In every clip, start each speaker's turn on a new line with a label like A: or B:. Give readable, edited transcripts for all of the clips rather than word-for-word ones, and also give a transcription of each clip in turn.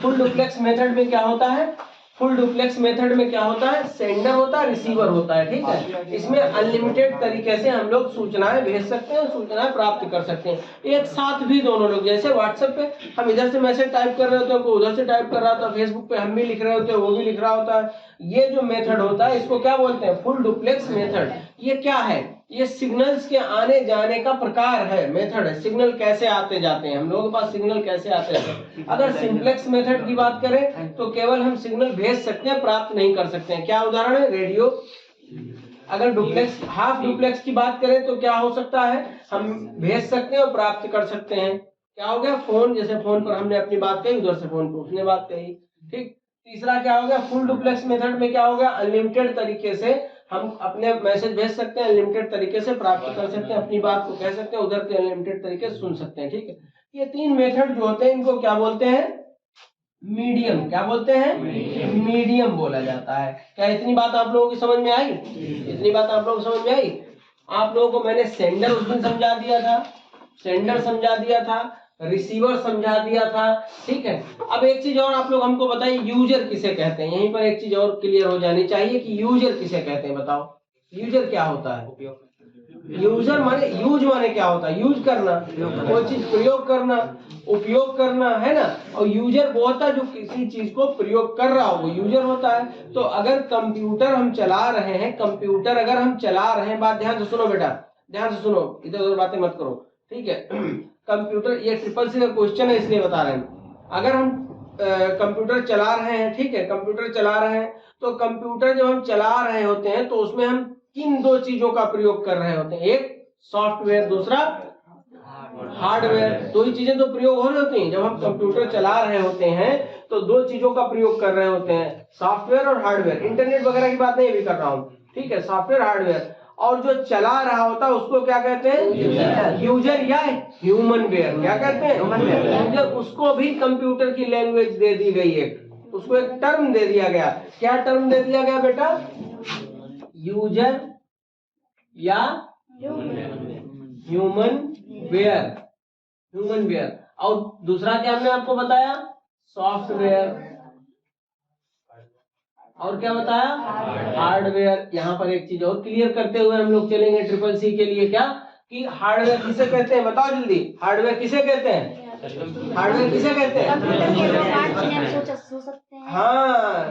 A: Full duplex method में क्या होता है, फुल डुप्लेक्स मेथड में क्या होता है, सेंडर होता है, रिसीवर होता है, ठीक है। इसमें अनलिमिटेड तरीके से हम लोग सूचनाएं भेज सकते हैं, सूचनाएं प्राप्त कर सकते हैं एक साथ भी दोनों लोग। जैसे व्हाट्सएप पे हम इधर से मैसेज टाइप कर रहे होते हैं, कोई उधर से टाइप कर रहा था, फेसबुक पे हम भी लिख रहे होते हैं, वो भी लिख रहा होता है। ये जो मेथड होता है इसको क्या बोलते हैं, फुल डुप्लेक्स मेथड। ये क्या है, ये सिग्नल्स के आने जाने का प्रकार है, मेथड है। सिग्नल कैसे आते जाते हैं, हम लोगों के पास सिग्नल कैसे आते जाते हैं। अगर सिंप्लेक्स मेथड की बात करें तो केवल हम सिग्नल भेज सकते हैं, प्राप्त नहीं कर सकते हैं। क्या उदाहरण है, रेडियो। अगर डुप्लेक्स हाफ डुप्लेक्स की बात करें तो क्या हो सकता है, हम भेज सकते हैं और प्राप्त कर सकते हैं। क्या हो गया, फोन, जैसे फोन पर हमने अपनी बात कही, उधर से फोन पर उसने बात कही, ठीक। तीसरा क्या हो गया, फुल डुप्लेक्स मेथड में क्या हो गया, अनलिमिटेड तरीके से हम अपने मैसेज भेज सकते हैं, अनलिमिटेड तरीके से प्राप्त कर सकते हैं, अपनी बात को कह सकते हैं, उधर के अनलिमिटेड तरीके से सुन सकते हैं, ठीक है। ये तीन मेथड जो होते हैं इनको क्या बोलते हैं, मीडियम। क्या बोलते हैं, मीडियम बोला जाता है। क्या इतनी बात आप लोगों की समझ में आई, इतनी बात आप लोगों को समझ में आई। आप लोगों को मैंने सेंडर उस दिन समझा दिया था, सेंडर समझा दिया था, रिसीवर समझा दिया था, ठीक है। अब एक चीज और आप लोग हमको बताइए, यूजर किसे कहते हैं। यहीं पर एक चीज और क्लियर हो जानी चाहिए कि यूजर किसे कहते हैं, बताओ यूजर क्या होता है। यूजर माने, यूज माने क्या होता है, यूज करना, कोई चीज प्रयोग करना, उपयोग करना, है ना। और यूजर वो होता है जो किसी चीज को प्रयोग कर रहा हो, वो यूजर होता है। तो अगर कंप्यूटर हम चला रहे हैं, कंप्यूटर अगर हम चला रहे हैं, बात ध्यान से सुनो बेटा, ध्यान से सुनो, इधर उधर बातें मत करो, ठीक है। कंप्यूटर, ये ट्रिपल सी का क्वेश्चन है इसलिए बता रहे हैं। अगर हम कंप्यूटर चला रहे हैं, ठीक है, कंप्यूटर चला रहे हैं, तो कंप्यूटर जब हम चला रहे होते हैं तो उसमें हम किन दो चीजों का प्रयोग कर रहे होते हैं, एक सॉफ्टवेयर, दूसरा हार्डवेयर। दो ही चीजें तो प्रयोग हो रही होती हैं। जब हम कंप्यूटर चला रहे होते हैं तो दो चीजों का प्रयोग कर रहे होते हैं, सॉफ्टवेयर और हार्डवेयर। इंटरनेट वगैरह की बात नहीं भी कर रहा हूँ, ठीक है, सॉफ्टवेयर हार्डवेयर। और जो चला रहा होता है उसको क्या कहते हैं, यूजर या ह्यूमन वेयर। क्या कहते हैं, यूजर। उसको भी कंप्यूटर की लैंग्वेज दे दी गई है, उसको एक टर्म दे दिया गया। क्या टर्म दे दिया गया बेटा, यूजर या ह्यूमन वेयर, ह्यूमन वेयर। और दूसरा क्या हमने आपको बताया, सॉफ्टवेयर। और क्या बताया, हार्डवेयर। यहाँ पर एक चीज और क्लियर करते हुए हम लोग चलेंगे ट्रिपल सी के लिए, क्या कि हार्डवेयर किसे कहते हैं, बताओ जल्दी, हार्डवेयर किसे कहते हैं, हार्डवेयर किसे कहते हैं। हाँ,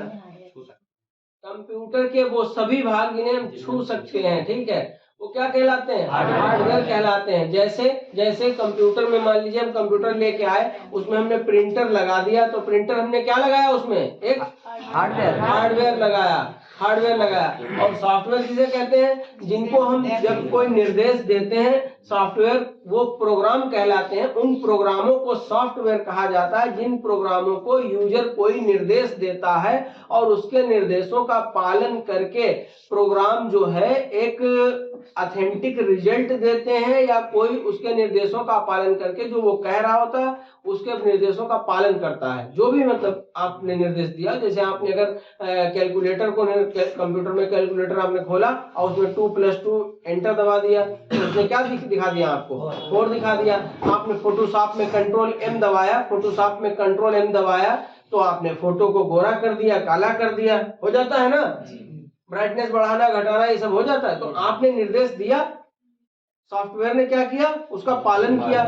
A: कंप्यूटर के वो सभी भाग जिन्हें हम छू सकते हैं, ठीक है, वो क्या कहलाते हैं, हार्डवेयर कहलाते हैं। जैसे जैसे कंप्यूटर में मान लीजिए हम कंप्यूटर लेके आए, उसमें हमने प्रिंटर लगा दिया, तो प्रिंटर हमने क्या लगाया, उसमें एक हार्डवेयर लगाया, हार्डवेयर लगाया। और सॉफ्टवेयर किसे कहते हैं, जिनको हम जब कोई निर्देश देते हैं, सॉफ्टवेयर वो प्रोग्राम कहलाते हैं। उन प्रोग्रामों को सॉफ्टवेयर कहा जाता है जिन प्रोग्रामों को यूजर कोई निर्देश देता है और उसके निर्देशों का पालन करके प्रोग्राम जो है एक ऑथेंटिक रिजल्ट देते हैं, या कोई उसके निर्देशों का पालन करके जो वो कह रहा होता है उसके निर्देशों का पालन करता है। जो भी मतलब आपने निर्देश दिया, जैसे आपने अगर कैलकुलेटर को, कंप्यूटर में कैलकुलेटर आपने खोला और उसमें 2+2 एंटर दबा दिया, तो उसने क्या दिखा दिया आपको, 4 दिखा दिया। आपने फोटोशॉप में कंट्रोल M दबाया, फोटोशॉप में कंट्रोल M दबाया, तो आपने फोटो को गोरा कर दिया, काला कर दिया, हो जाता है ना, ब्राइटनेस बढ़ाना घटाना ये सब हो जाता है। तो आपने निर्देश दिया, सॉफ्टवेयर ने क्या किया, उसका पालन किया।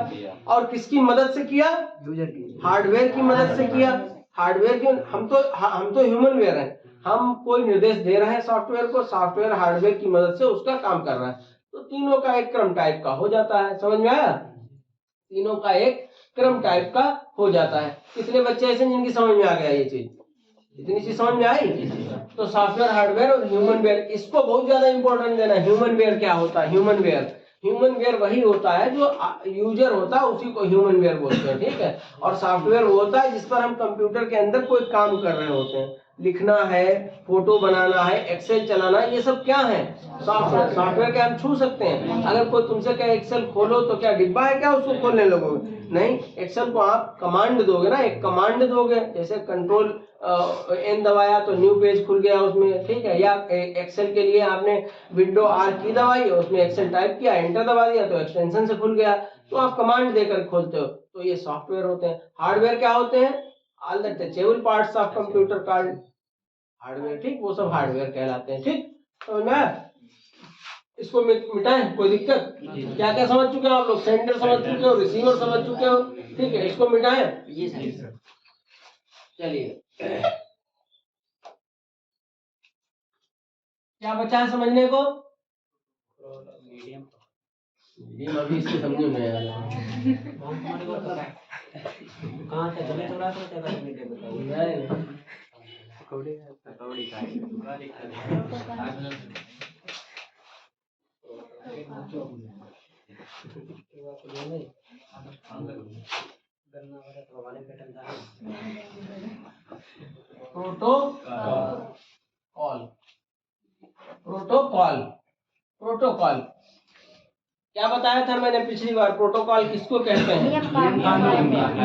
A: और किसकी मदद से किया, यूजर की, हार्डवेयर की मदद से किया। हार्डवेयर की, हम तो ह्यूमन वेयर हैं, हम कोई निर्देश दे रहे हैं सॉफ्टवेयर को, सॉफ्टवेयर हार्डवेयर की मदद से उसका काम कर रहा है। तो तीनों का एक क्रम टाइप का हो जाता है, समझ में आया, तीनों का एक क्रम टाइप का हो जाता है। कितने बच्चे ऐसे जिनकी समझ में आ गया ये चीज, इतनी चीज समझ में आई। तो सॉफ्टवेयर, हार्डवेयर और ह्यूमन वेयर, इसको बहुत ज्यादा इंपॉर्टेंट देना। ह्यूमन वेयर क्या होता है, ह्यूमन वेयर, ह्यूमन वेयर वही होता है जो यूजर होता है, उसी को ह्यूमन वेयर बोलते हैं, ठीक है। और सॉफ्टवेयर वो होता है जिस पर हम कंप्यूटर के अंदर कोई काम कर रहे होते हैं, लिखना है, फोटो बनाना है, एक्सेल चलाना है, ये सब क्या है, सॉफ्टवेयर। सॉफ्टवेयर क्या हम छू सकते हैं। अगर कोई तुमसे क्या एक्सेल खोलो तो क्या डिब्बा है क्या उसको खोलने लगोगे, नहीं। एक्सेल को आप कमांड दोगे ना, एक कमांड दोगे, जैसे कंट्रोल N दबाया तो न्यू पेज खुल गया उसमें, ठीक है। या एक्सेल के लिए आपने विंडो R की दबाई, उसमें एक्सेल टाइप किया, एंटर दबा दिया तो एक्सटेंशन से खुल गया। तो आप कमांड देकर खोलते हो, तो ये सॉफ्टवेयर होते हैं। हार्डवेयर क्या होते हैं, all the touchable parts of computer called hardware, ठीक, वो सब हार्डवेयर कहलाते हैं, ठीक। समझ में आया? इसको मिटाएं, कोई दिक्कत? क्या क्या समझ चुके हो आप लोग? सेंडर समझ चुके हो, रिसीवर समझ चुके हो, ठीक है, इसको मिटाएं।
B: ये सर
A: चलिए, क्या बचा है समझने को? मीडियम अभी इसके समझ में आया।
B: कहाँ से चले थोड़ा सा क्या मीडियम बताओ। पकौड़ी खाए
A: प्रोटोकॉल, प्रोटोकॉल क्या बताया था मैंने पिछली बार? प्रोटोकॉल किसको कहते हैं?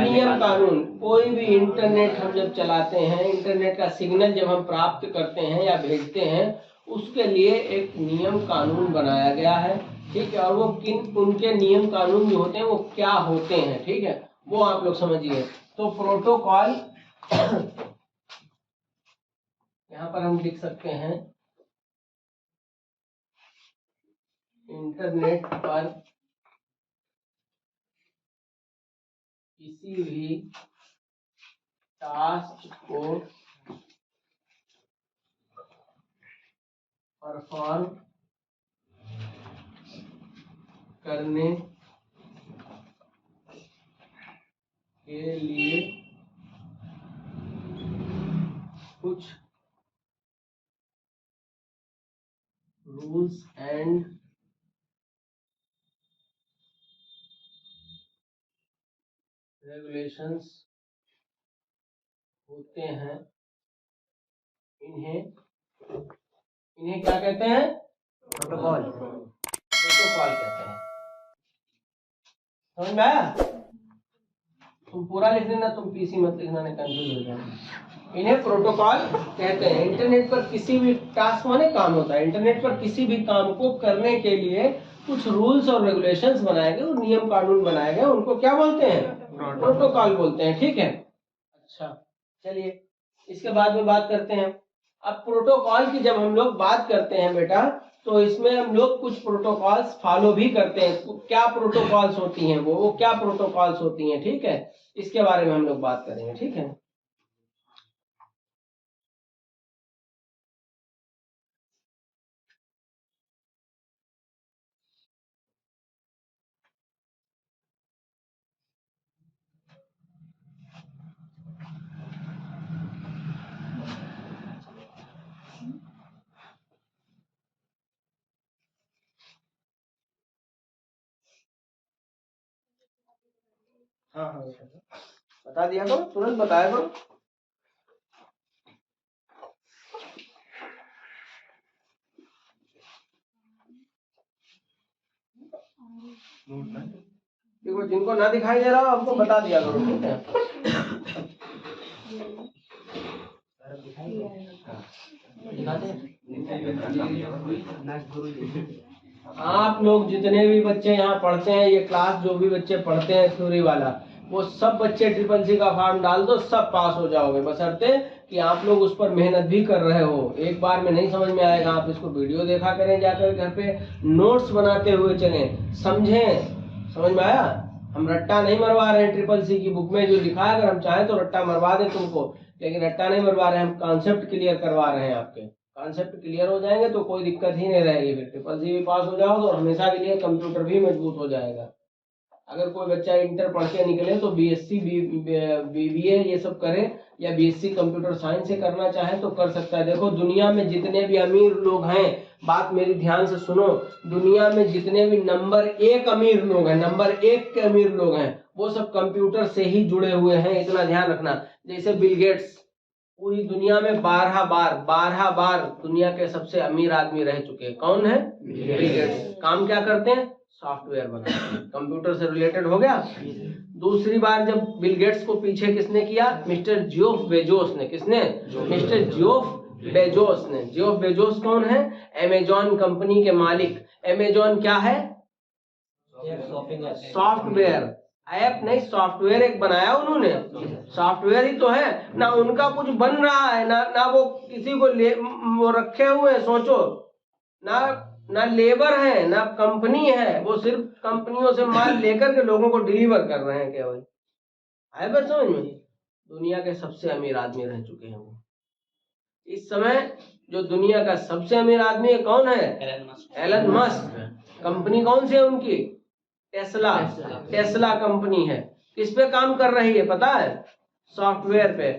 A: नियम कानून। कोई भी इंटरनेट हम जब चलाते हैं, इंटरनेट का सिग्नल जब हम प्राप्त करते हैं या भेजते हैं, उसके लिए एक नियम कानून बनाया गया है, ठीक है। और वो किन उनके नियम कानून जो होते हैं वो क्या होते हैं, ठीक है, वो आप लोग समझिए। तो प्रोटोकॉल यहाँ पर हम लिख सकते हैं, इंटरनेट पर किसी भी टास्क को परफॉर्म करने के लिए कुछ रूल्स एंड रेगुलेशंस होते हैं। इन्हें क्या कहते हैं?
B: प्रोटोकॉल।
A: प्रोटोकॉल कहते हैं। समझ में आया? तुम पूरा लिख लेना, तुम पीसी मत लिखना, नहीं कंफ्यूज हो जाएगा। इन्हें प्रोटोकॉल कहते हैं। इंटरनेट पर किसी भी टास्क माने काम होता है, इंटरनेट पर किसी भी काम को करने के लिए कुछ रूल्स और रेगुलेशंस बनाए गए, नियम कानून बनाए गए, उनको क्या बोलते हैं? प्रोटोकॉल बोलते हैं, ठीक है। अच्छा, चलिए इसके बाद में बात करते हैं। अब प्रोटोकॉल की जब हम लोग बात करते हैं बेटा, तो इसमें हम लोग कुछ प्रोटोकॉल्स फॉलो भी करते हैं। क्या प्रोटोकॉल्स होती हैं वो क्या प्रोटोकॉल्स होती हैं, ठीक है, इसके बारे में हम लोग बात करेंगे, ठीक है। हाँ हाँ बता दिया करो, तुरंत बताया करो। देखो जिनको ना दिखाई दे रहा हो हमको बता दिया करो, ठीक है। आप लोग जितने भी बच्चे यहाँ पढ़ते हैं, ये क्लास जो भी बच्चे पढ़ते हैं थ्योरी वाला, वो सब बच्चे CCC का फॉर्म डाल दो, सब पास हो जाओगे, बशर्ते कि आप लोग उस पर मेहनत भी कर रहे हो। एक बार में नहीं समझ में आएगा, आप इसको वीडियो देखा करें, जाकर घर पे नोट्स बनाते हुए चलें, समझें। समझ में आया? हम रट्टा नहीं मरवा रहे हैं। CCC की बुक में जो लिखा है, अगर हम चाहें तो रट्टा मरवा दें तुमको, लेकिन रट्टा नहीं मरवा रहे हैं, हम कॉन्सेप्ट क्लियर करवा रहे हैं। आपके कॉन्सेप्ट क्लियर हो जाएंगे तो कोई दिक्कत ही नहीं रहेगी, फिर CCC भी पास हो जाओ तो हमेशा के लिए कंप्यूटर भी मजबूत हो जाएगा। अगर कोई बच्चा इंटर पढ़ के निकले तो BSc BBA ये सब करे, या BSc कंप्यूटर साइंस से करना चाहे तो कर सकता है। देखो दुनिया में जितने भी अमीर लोग हैं, बात मेरी ध्यान से सुनो, दुनिया में जितने भी नंबर 1 अमीर लोग हैं, नंबर 1 के अमीर लोग हैं, वो सब कंप्यूटर से ही जुड़े हुए हैं, इतना ध्यान रखना। जैसे बिल गेट्स पूरी दुनिया में 12 बार दुनिया के सबसे अमीर आदमी रह चुके हैं। कौन है? Bill Gates. काम क्या करते हैं? सॉफ्टवेयर बनाते हैं, कंप्यूटर से रिलेटेड हो गया। दूसरी बार जब बिल गेट्स को पीछे किसने किया? मिस्टर जेफ बेजोस ने। किसने? मिस्टर जेफ बेजोस ने। जेफ बेजोस कौन है? अमेजॉन कंपनी के मालिक। अमेजॉन क्या है? सॉफ्टवेयर। ऐप नहीं, सॉफ्टवेयर एक बनाया उन्होंने, सॉफ्टवेयर ही तो है ना, उनका कुछ बन रहा है ना, ना वो किसी को वो रखे हुए हैं, सोचो ना, ना लेबर है ना कंपनी है, वो सिर्फ कंपनियों से माल लेकर के लोगों को डिलीवर कर रहे हैं केवल। आए बात समझ में? दुनिया के सबसे अमीर आदमी रह चुके हैं वो। इस समय जो दुनिया का सबसे अमीर आदमी है कौन है? Elon Musk. कंपनी कौन सी है उनकी? टेस्ला। टेस्ला कंपनी है। किस पे काम कर रही है पता है? सॉफ्टवेयर पे।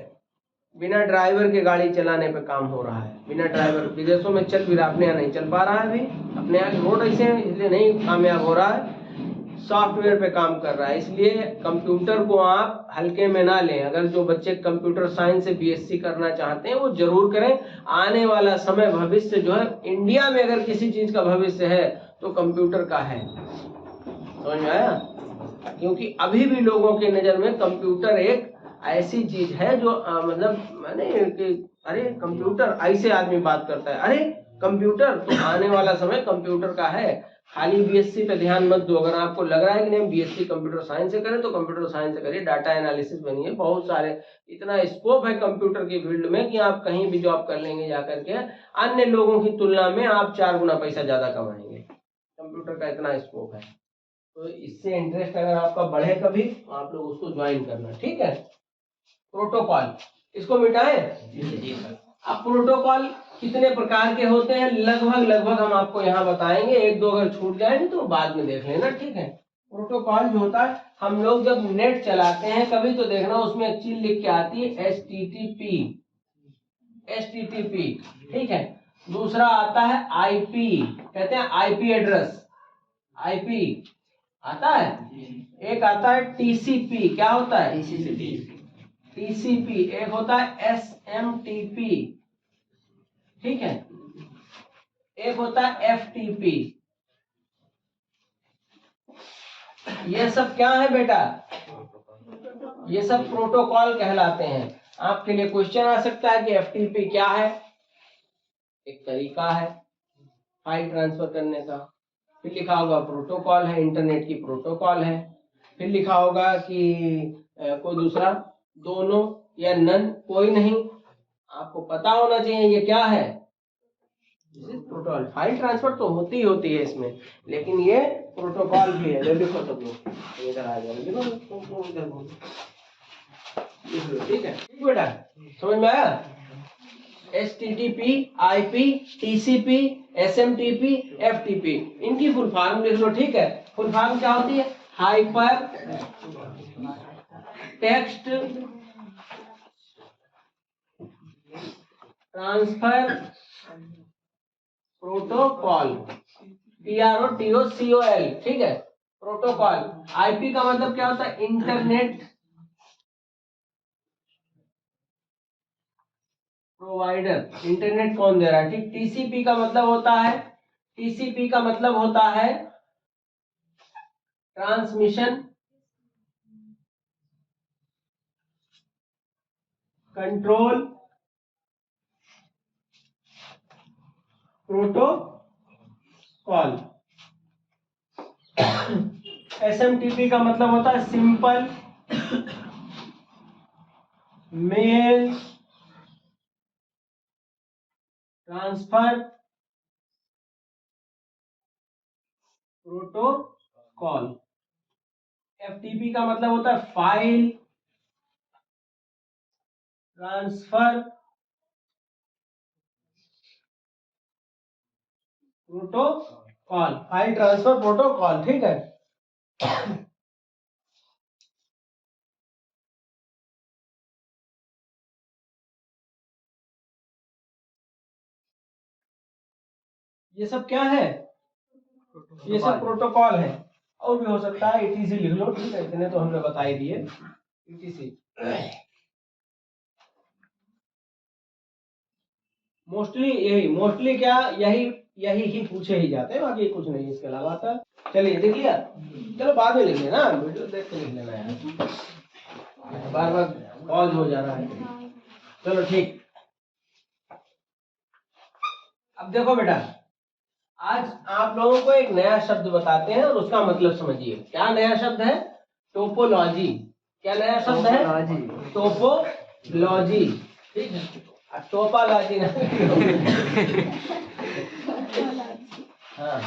A: बिना ड्राइवर के गाड़ी चलाने पे काम हो रहा है, बिना ड्राइवर। विदेशों में चल भी रहा, अपने यहाँ नहीं चल पा रहा है अभी, अपने यहाँ रोड ऐसे हैं इसलिए नहीं कामयाब हो रहा है। सॉफ्टवेयर पे काम कर रहा है, इसलिए कंप्यूटर को आप हल्के में ना लें। अगर जो बच्चे कंप्यूटर साइंस से बीएससी करना चाहते हैं वो जरूर करें। आने वाला समय, भविष्य जो है, इंडिया में अगर किसी चीज का भविष्य है तो कंप्यूटर का है। समझ में आया? क्योंकि अभी भी लोगों के नजर में कंप्यूटर एक ऐसी चीज है जो मतलब मैंने कि अरे कंप्यूटर, ऐसे आदमी बात करता है, अरे कंप्यूटर। तो आने वाला समय कंप्यूटर का है। खाली बीएससी पे ध्यान मत दो। अगर आपको लग रहा है कि नहीं बीएससी कंप्यूटर साइंस से करें तो कंप्यूटर साइंस से करिए, डाटा एनालिसिस बनिए। बहुत सारे, इतना स्कोप है कंप्यूटर की फील्ड में कि आप कहीं भी जॉब कर लेंगे जाकर के, अन्य लोगों की तुलना में आप 4 गुना पैसा ज्यादा कमाएंगे। कंप्यूटर का इतना स्कोप है। तो इससे इंटरेस्ट अगर आपका बढ़े कभी तो आप लोग उसको ज्वाइन करना, ठीक है? प्रोटोकॉल, इसको मिटाएं। अब प्रोटोकॉल कितने प्रकार के होते हैं लगभग हम आपको यहाँ बताएंगे। एक दो अगर छूट जाएंगे तो बाद में देख लेना, ठीक है? प्रोटोकॉल जो होता है, हम लोग जब नेट चलाते हैं कभी तो देखना उसमें एक चीज लिख के आती है HTTP, HTTP, ठीक है? दूसरा आता है IP, कहते हैं IP एड्रेस, IP आता है। एक आता है TCP, क्या होता है? TCP। एक होता है SMTP, ठीक है? एक होता है FTP। ये सब क्या है बेटा? ये सब प्रोटोकॉल कहलाते हैं। आपके लिए क्वेश्चन आ सकता है कि FTP क्या है? एक तरीका है फाइल ट्रांसफर करने का। फिर लिखा होगा प्रोटोकॉल है, इंटरनेट की प्रोटोकॉल है। फिर लिखा होगा कि कोई दूसरा, दोनों या नन, कोई नहीं। आपको पता होना चाहिए ये क्या है। प्रोटोकॉल, फाइल ट्रांसफर तो होती ही होती है इसमें, लेकिन ये प्रोटोकॉल भी है। लिखो सब लोग, इधर आ जाओ, लिखो इधर, ठीक है? ठीक बेटा, समझ में आया? HTTP, IP, TCP, SMTP, FTP, इनकी फुल फॉर्म लिख लो, ठीक है? फुल फॉर्म क्या होती है? Hyper text transfer protocol, PROTOCOL, ठीक है? प्रोटोकॉल। IP का मतलब क्या होता है? इंटरनेट प्रोवाइडर, इंटरनेट कौन दे रहा है, ठीक? TCP का मतलब होता है, TCP का मतलब होता है ट्रांसमिशन कंट्रोल प्रोटोकॉल। SMTP का मतलब होता है simple mail transfer protocol. FTP का मतलब होता है file transfer protocol, file transfer protocol, ठीक है? ये सब क्या है? ये सब प्रोटोकॉल है। और भी हो सकता है, ETC लिख लो, ठीक है? इतने तो हमने बता ही दिए। ETC मोस्टली मोस्टली क्या, यही ही पूछे ही जाते हैं, बाकी कुछ नहीं इसके अलावा आता। चलिए देख लिया, चलो बाद में लिख लेना, वीडियो देख के लिख लेना यार, बार बार पॉज हो जा रहा है। चलो ठीक। अब देखो बेटा, आज आप लोगों को एक नया शब्द बताते हैं और उसका मतलब समझिए। क्या नया शब्द है? टोपोलॉजी, क्या नया शब्द है? टोपोलॉजी, ठीक है, टोपोलॉजी ना हाँ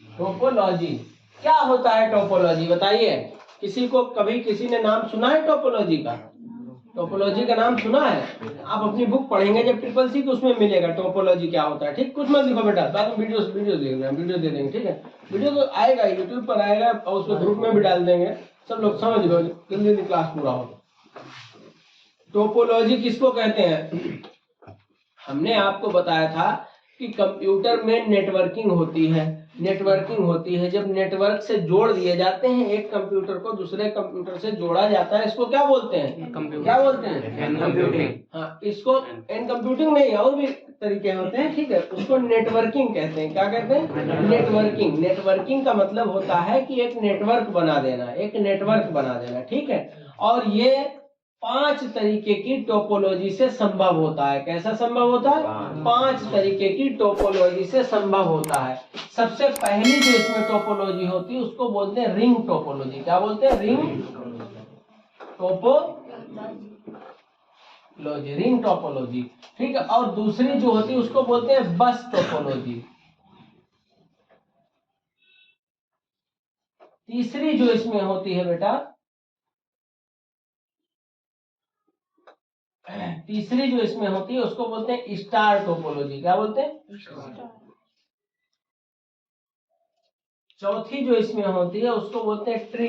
A: टोपोलॉजी क्या होता है? टोपोलॉजी बताइए, किसी को कभी किसी ने नाम सुना है टोपोलॉजी का? टोपोलॉजी का नाम सुना है? आप अपनी बुक पढ़ेंगे जब ट्रिपल सी तो उसमें मिलेगा टोपोलॉजी क्या होता है। ठीक, कुछ मत लिखो बेटा, बाद में वीडियो देख लेना, वीडियो दे देंगे, ठीक है, वीडियो तो आएगा यूट्यूब पर आएगा और उसको ग्रुप में भी डाल देंगे, सब लोग समझ लो, जल्दी जल्दी क्लास पूरा हो। टोपोलॉजी किसको कहते हैं? हमने आपको बताया था कि कंप्यूटर में नेटवर्किंग होती है, नेटवर्किंग होती है जब नेटवर्क से जोड़ दिए जाते हैं, एक कंप्यूटर को दूसरे कंप्यूटर से जोड़ा जाता है, इसको क्या बोलते हैं? क्या बोलते हैं?
B: N computing.
A: हाँ, इसको एन कंप्यूटिंग नहीं, और भी तरीके होते हैं, ठीक है, उसको नेटवर्किंग कहते हैं। क्या कहते हैं? नेटवर्किंग। नेटवर्किंग का मतलब होता है कि एक नेटवर्क बना देना, एक नेटवर्क बना देना, ठीक है। और ये 5 तरीके की टोपोलॉजी से संभव होता है। कैसा संभव होता है? 5 तरीके की टोपोलॉजी से संभव होता है। सबसे पहली जो इसमें टोपोलॉजी होती है उसको बोलते हैं रिंग टोपोलॉजी। क्या बोलते हैं? रिंग टोपोलॉजी, रिंग टोपोलॉजी, ठीक है। और दूसरी जो होती है उसको बोलते हैं बस टोपोलॉजी। तीसरी जो इसमें होती है बेटा, तीसरी जो इसमें होती है उसको बोलते हैं स्टार टोपोलॉजी। क्या बोलते हैं? चौथी जो इसमें होती है उसको बोलते हैं ट्री।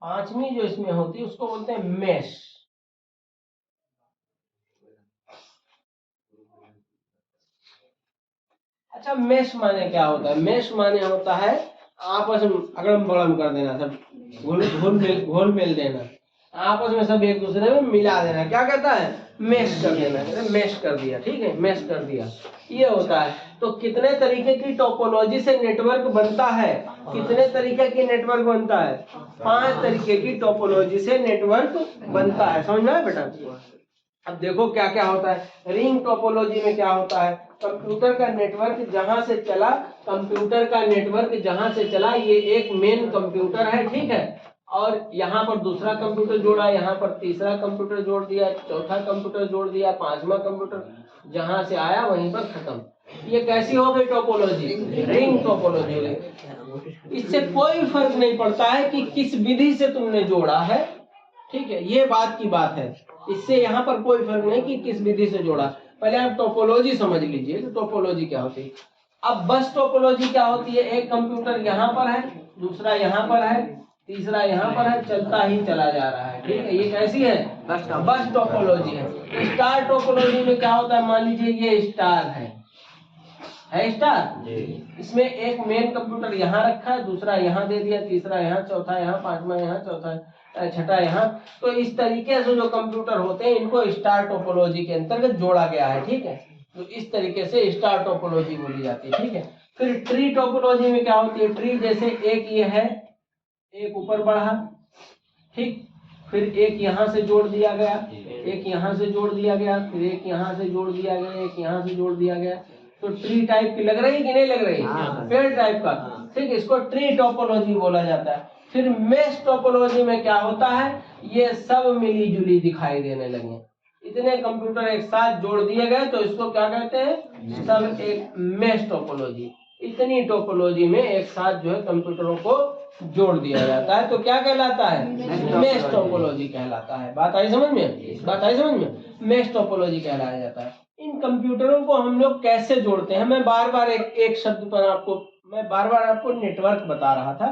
A: पांचवी जो इसमें होती है उसको बोलते हैं मेश। अच्छा, मेश माने क्या होता है? मेश माने होता है आपस में अगड़म बगड़म कर देना, सब घोल मेल देना, आपस में सब एक दूसरे में मिला देना। क्या कहता है? मेश कर देना, मेश कर दिया, ठीक है, मेश कर दिया, ये होता है। तो कितने तरीके की टोपोलॉजी से नेटवर्क बनता है? कितने तरीके की नेटवर्क बनता है? 5 तरीके की टोपोलॉजी से नेटवर्क बनता है। समझ में आया बेटा? अब देखो क्या क्या होता है। रिंग टोपोलॉजी में क्या होता है? कंप्यूटर का नेटवर्क जहां से चला, कंप्यूटर का नेटवर्क जहां से चला, ये एक मेन कंप्यूटर है, ठीक है, और यहाँ पर दूसरा कंप्यूटर जोड़ा, यहाँ पर तीसरा कंप्यूटर जोड़ दिया, चौथा कंप्यूटर जोड़ दिया, पांचवा कंप्यूटर, जहां से आया वहीं पर खत्म। ये कैसी हो गई टोपोलॉजी? Ring topology. इससे कोई फर्क नहीं पड़ता है कि किस विधि से तुमने जोड़ा है, ठीक है, ये बात की बात है। इससे यहाँ पर कोई फर्क नहीं कि किस विधि से जोड़ा। पहले आप टोपोलॉजी समझ लीजिए कि टोपोलॉजी क्या होती है। अब बस टोपोलॉजी क्या होती है? एक कंप्यूटर यहाँ पर है, दूसरा यहाँ पर है, तीसरा यहाँ पर है, चलता ही चला जा रहा है, ठीक है, ये कैसी है? बस टोपोलॉजी है। स्टार टोपोलॉजी में क्या होता है? मान लीजिए ये स्टार है स्टार, इसमें एक मेन कंप्यूटर यहाँ रखा है, दूसरा यहाँ दे दिया, तीसरा यहाँ, चौथा यहाँ, पांचवा यहाँ, चौथा छठा यहाँ। तो इस तरीके से जो कंप्यूटर होते हैं इनको स्टार टोपोलॉजी के अंतर्गत जोड़ा गया है, ठीक है। तो इस तरीके से स्टार टोपोलॉजी बोली जाती है, ठीक है। फिर ट्री टोपोलॉजी में क्या होती है? ट्री जैसे एक ये है, एक ऊपर बढ़ा, ठीक, फिर एक यहाँ से जोड़ दिया गया, एक यहाँ से जोड़ दिया गया, फिर एक यहाँ से जोड़ दिया गया, एक यहाँ से जोड़ दिया गया। तो ट्री टाइप की लग रही कि नहीं लग रही? पेड़ टाइप का, ठीक, इसको ट्री टोपोलॉजी बोला जाता है। फिर मेश टोपोलॉजी में क्या होता है? ये सब मिली जुली दिखाई देने लगे, इतने कंप्यूटर एक साथ जोड़ दिए गए तो इसको क्या कहते हैं? सब एक मेश टोपोलॉजी। इतनी टोपोलॉजी में एक साथ जो है कंप्यूटरों को जोड़ दिया जाता है तो क्या कहलाता है? मेश टोपोलॉजी कहलाता है। बात आई समझ में? बात आई समझ में? मेश टोपोलॉजी कहलाया जाता है। इन कंप्यूटरों को हम लोग कैसे जोड़ते हैं? मैं बार बार एक शब्द पर आपको नेटवर्क बता रहा था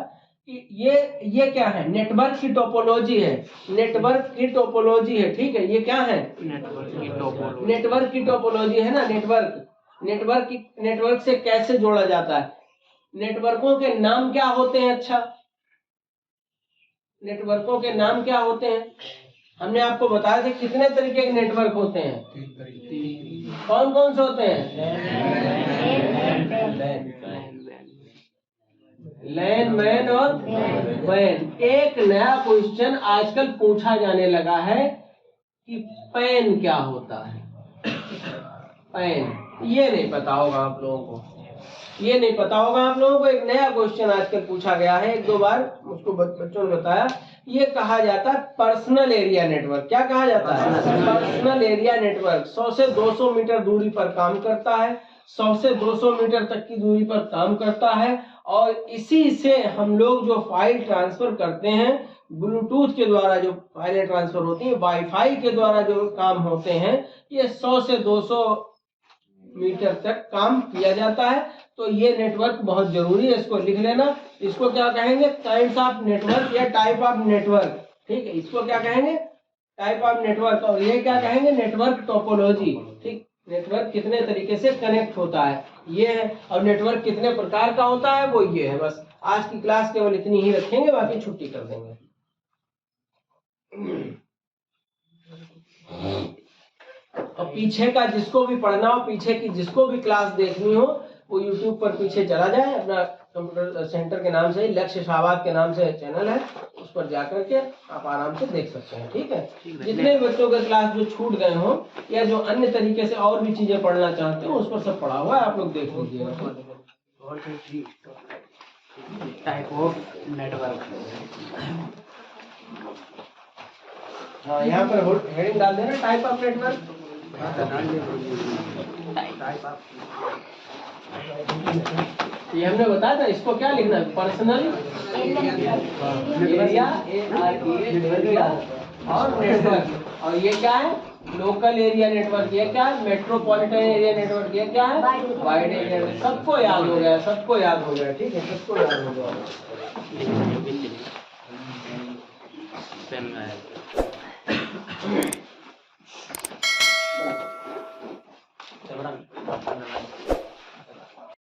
A: कि ये क्या है? नेटवर्क की टोपोलॉजी है, नेटवर्क की टोपोलॉजी है, ठीक है। ये क्या है? नेटवर्क की टोपोलॉजी है ना। नेटवर्क से कैसे जोड़ा जाता है? नेटवर्कों के नाम क्या होते हैं? अच्छा, नेटवर्कों के नाम क्या होते हैं? हमने आपको बताया था कितने तरीके के नेटवर्क होते हैं। कौन कौन से होते हैं? लैन, मैन और वैन। एक नया क्वेश्चन आजकल पूछा जाने लगा है कि पैन क्या होता है। पैन, ये नहीं पता होगा आप लोगों को, ये नहीं पता होगा आप लोगों को। एक नया क्वेश्चन आजकल पूछा गया है, एक दो बार उसको बच्चों ने बताया। ये कहा जाता है पर्सनल एरिया नेटवर्क। क्या कहा जाता है? Personal area network. 100 से 200 मीटर दूरी पर काम करता है, 100 से 200 मीटर तक की दूरी पर काम करता है। और इसी से हम लोग जो फाइल ट्रांसफर करते हैं, ब्लूटूथ के द्वारा जो फाइलें ट्रांसफर होती हैं, वाईफाई के द्वारा जो काम होते हैं, ये 100 से 200 मीटर तक काम किया जाता है। तो ये नेटवर्क बहुत जरूरी है, इसको लिख लेना। इसको क्या कहेंगे? काइंड्स ऑफ नेटवर्क या टाइप ऑफ नेटवर्क। ठीक है, इसको क्या कहेंगे? Type of network. और ये क्या कहेंगे? Network topology. ठीक, नेटवर्क कितने तरीके से कनेक्ट होता है ये है, और नेटवर्क कितने प्रकार का होता है वो ये है। बस आज की क्लास केवल इतनी ही रखेंगे, बाकी छुट्टी कर देंगे। और पीछे का जिसको भी पढ़ना हो, पीछे की जिसको भी क्लास देखनी हो, वो YouTube पर पीछे चला जाए। अपना कंप्यूटर सेंटर के नाम से, लक्ष्य शाहबाद के नाम से चैनल है, उस पर जाकर के आप आराम से देख सकते हैं। ठीक है, जितने बच्चों के क्लास जो छूट गए हो या जो अन्य तरीके से और भी चीजें पढ़ना चाहते हो, उस पर सब पढ़ा हुआ है, आप लोग देख लीजिएगा।
B: Type of network.
A: हाँ, यहाँ पर हेडिंग डाल देना, टाइप ऑफ नेटवर्क। ये हमने बताया था, इसको क्या लिखना है? पर्सनल एरिया और नेटवर्क। और ये क्या है? Local area network. ये क्या है? Metropolitan area network. ये क्या है? Wide area network. सबको याद हो गया, सबको याद हो गया। ठीक है, सबको याद हो गया।